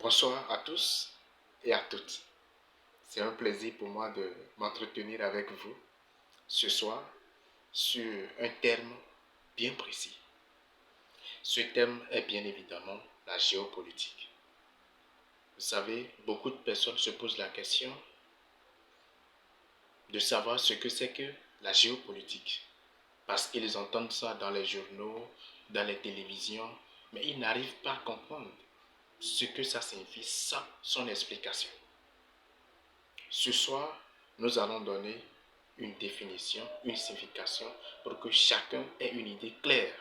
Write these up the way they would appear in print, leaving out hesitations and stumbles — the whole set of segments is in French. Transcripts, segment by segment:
Bonsoir à tous et à toutes. C'est un plaisir pour moi de m'entretenir avec vous ce soir sur un thème bien précis. Ce thème est bien évidemment la géopolitique. Vous savez, beaucoup de personnes se posent la question de savoir ce que c'est que la géopolitique. Parce qu'ils entendent ça dans les journaux, dans les télévisions, mais ils n'arrivent pas à comprendre ce que ça signifie sans son explication. Ce soir, nous allons donner une définition, une signification pour que chacun ait une idée claire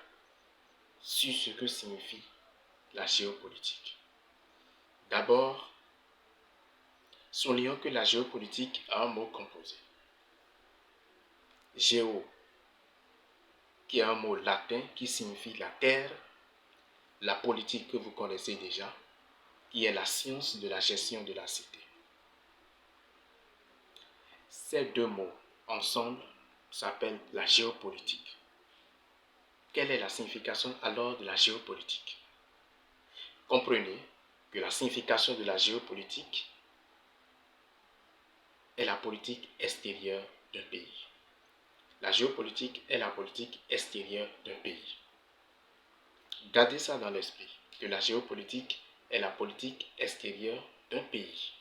sur ce que signifie la géopolitique. D'abord, soulignons que la géopolitique a un mot composé. Géo, qui est un mot latin qui signifie la terre, la politique que vous connaissez déjà, qui est la science de la gestion de la cité. Ces deux mots ensemble s'appellent la géopolitique. Quelle est la signification alors de la géopolitique? Comprenez que la signification de la géopolitique est la politique extérieure d'un pays. La géopolitique est la politique extérieure d'un pays. Gardez ça dans l'esprit, que la géopolitique est la politique extérieure d'un pays.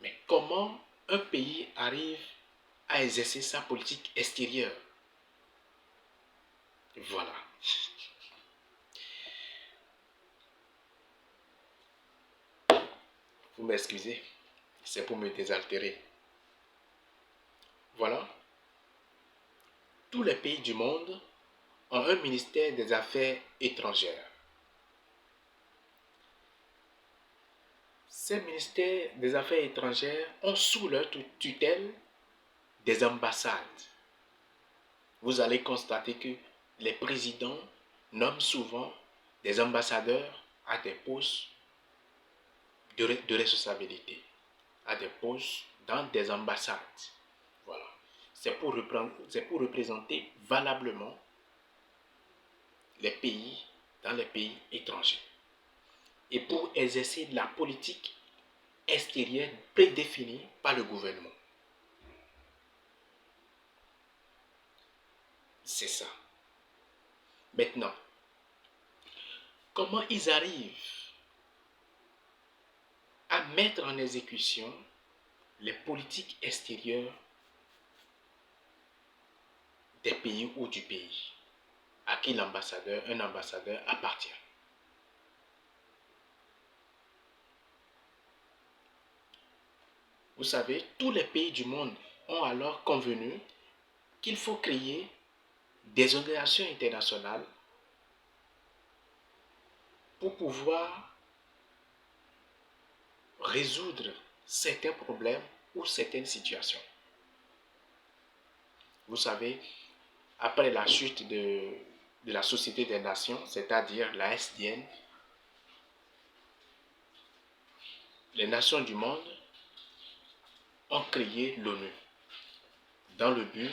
Mais comment un pays arrive à exercer sa politique extérieure? Voilà. Vous m'excusez, c'est pour me désaltérer. Voilà. Tous les pays du monde ont un ministère des Affaires étrangères. Ces ministères des Affaires étrangères ont sous leur tutelle des ambassades. Vous allez constater que les présidents nomment souvent des ambassadeurs à des postes de responsabilité, à des postes dans des ambassades. Voilà. C'est pour représenter valablement les pays dans les pays étrangers. Et pour exercer la politique extérieure prédéfinie par le gouvernement. C'est ça. Maintenant, comment ils arrivent à mettre en exécution les politiques extérieures des pays ou du pays à qui un ambassadeur appartient? Vous savez, tous les pays du monde ont alors convenu qu'il faut créer des organisations internationales pour pouvoir résoudre certains problèmes ou certaines situations. Vous savez, après la chute de la Société des Nations, c'est-à-dire la SDN, les nations du monde ont créé l'ONU dans le but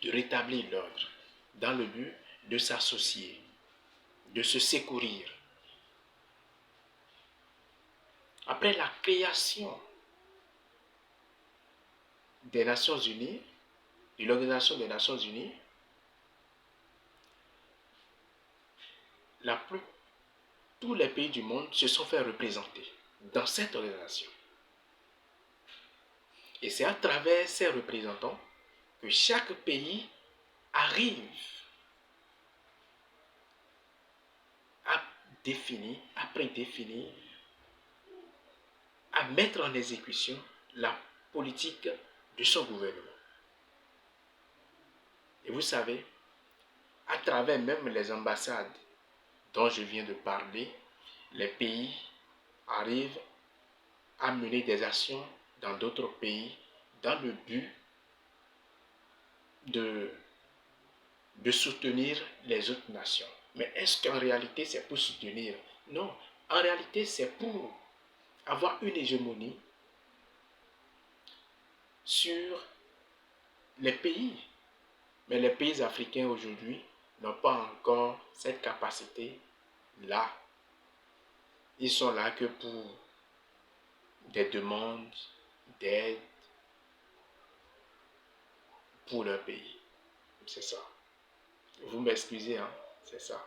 de rétablir l'ordre, dans le but de s'associer, de se secourir. Après la création des Nations Unies, de l'Organisation des Nations Unies, tous les pays du monde se sont fait représenter dans cette organisation. Et c'est à travers ces représentants que chaque pays arrive à prédéfinir, à mettre en exécution la politique de son gouvernement. Et vous savez, à travers même les ambassades dont je viens de parler, les pays arrivent à mener des actions dans d'autres pays dans le but de soutenir les autres nations. Mais est-ce qu'en réalité c'est pour soutenir? Non, en réalité c'est pour avoir une hégémonie sur les pays. Mais les pays africains aujourd'hui n'ont pas encore cette capacité-là. Ils sont là que pour des demandes d'aide pour leur pays. C'est ça. Vous m'excusez, hein, c'est ça.